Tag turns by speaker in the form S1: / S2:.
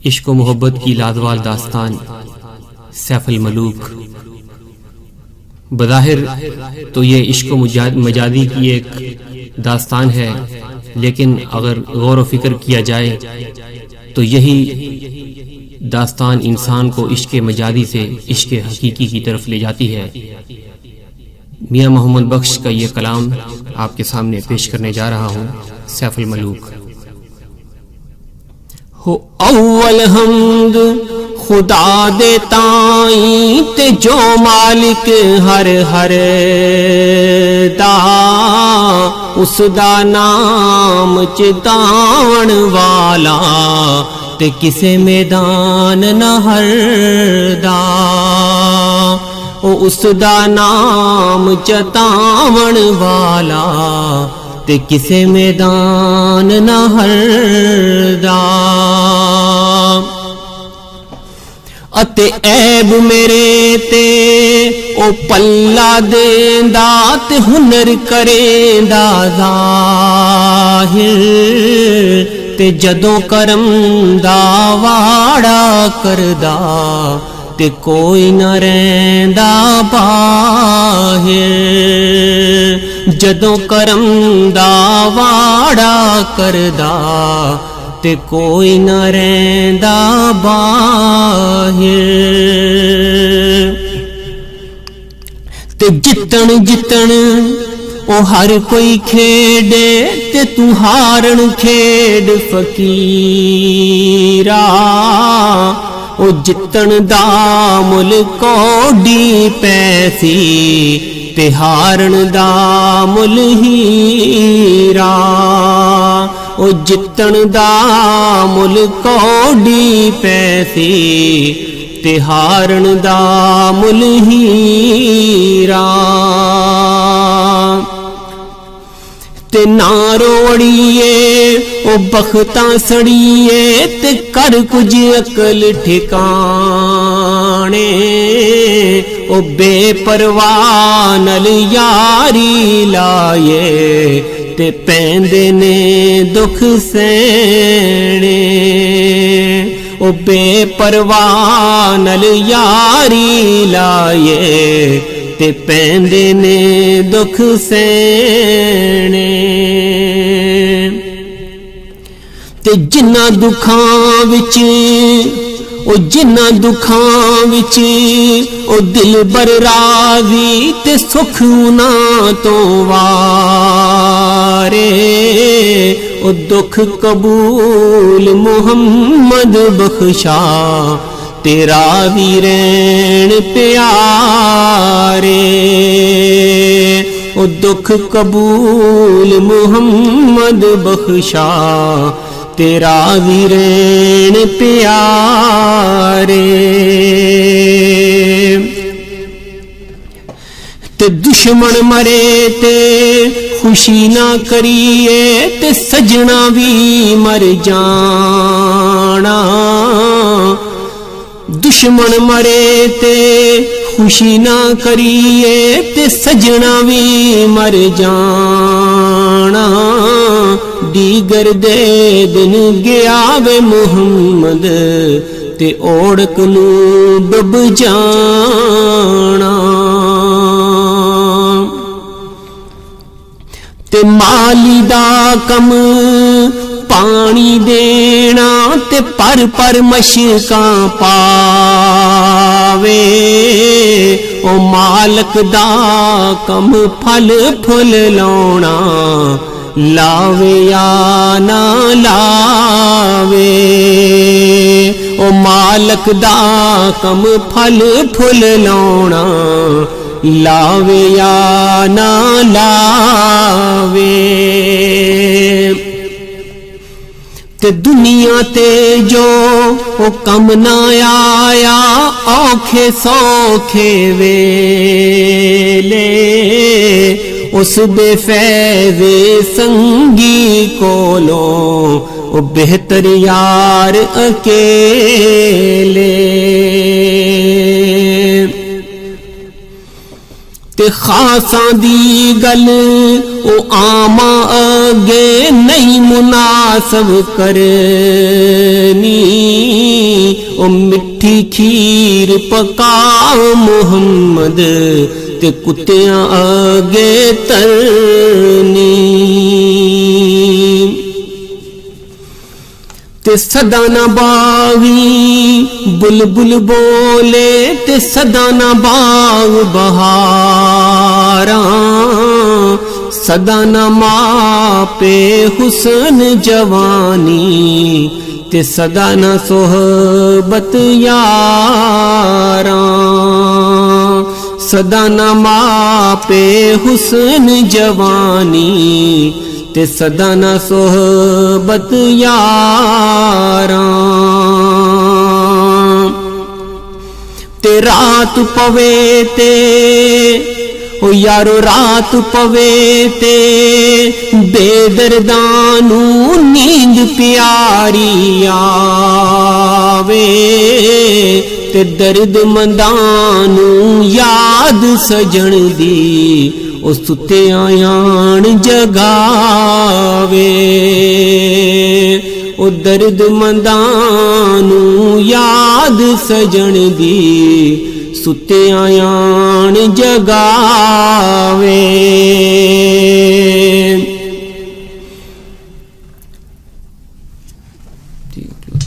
S1: इश्क व मोहब्बत की लाजवाब दास्तान सैफुल मलूक। बज़ाहिर तो ये इश्क व मजादी की एक दास्तान है, लेकिन अगर गौर व फिक्र किया जाए तो यही दास्तान इंसान को इश्क मजादी से इश्क हकीकी की तरफ ले जाती है। मियां मोहम्मद बख्श का ये कलाम आपके सामने पेश करने जा रहा हूँ। सैफुल मलूक।
S2: हो अव्वल हम्द खुदा दे ताई ते जो मालिक हर हर दा, उस दा नाम चितावण वाला ते किसे मैदान न हरदा। ओ उस दा नाम चतावण वाला ते किसे मैदान न हरदा। अते ऐब मेरे ते ओ पल्ला देंदा ते हुनर करेंदा ज़ाहिर, ते जदों करम दा वाड़ा करदा ते कोई न रैंदा बाहिर। जदों करम दा वाड़ा करदा ते कोई न रैंदा बाहिर। ते जितन जितन ओ हर कोई खेडे ते तू हारन खेड फकीरा। ओ जितन दा मुल कोडी पैसी ते हारन दा मुल हीरा। ओ जितन दा मुल कोडी पैसी ते हारन दा मुल हीरा। ते ना रोड़िए ओ बख्तां सड़िए ते कर कुछ अकल ठिकाने। ओ बेपरवाह नल यारी लाए ते पैंदे ने दुख सहने। ओ बेपरवाह नल यारी लाए ते पैंदे ने दुख सहने। ते जिन्ना दुखां विच ओ जिन्ना दुखां विच ओ दिल बर राज़ी ते सुख उना तो वारे। ओ दुख कबूल मुहम्मद बख्शा तेरा वीरैन प्यारे। ओ दुख कबूल मुहम्मद बख्शा तेरा वीरैन प्यारे। ते दुश्मन मरे ते खुशी ना करिए ते सजना भी मर जाना। दुश्मन मरे ते खुशी ना करिए ते सजना भी मर जाना। दीगर दे दिन गया वे मुहम्मद ते ओढ़क नू डुब जाना। ते माली दा कम पानी देना ते पर मशकां पावे। ओ मालक दा कम फल फुल लाउना लावे या ना लावे। ओ मालक दा कम फल फुल लाउना लावे या ना लावे। ते दुनिया ते जो ओ कम ना आया औखे सौखे वेले। उस बेफैज़े संगी कोलों ओ बेहतर यार अकेले। ते खासां दी गल ओ आमा अगे नहीं मुनासब करनी, ओ मिठी खीर पका मुहम्मद ते कुत्तियां अगे तरनी। ते सदा ना बागी बुलबुल बोले ते सदा ना बाग बहारा, सदा न मापे हुसन जवानी ते सदा न सोहबत यारा, सदा न मापे हुसन जवानी ते सदा न सोहबत यारा। ते रात पवे ते ओ यारो रात पवे ते बेदर्दानू नींद प्यारी आवे, ते दर्द मंदानू याद सजन दी ओ सुते आयान जगावे, ओ दर्द मंदानू याद सजन दी सुते आयान जगावे।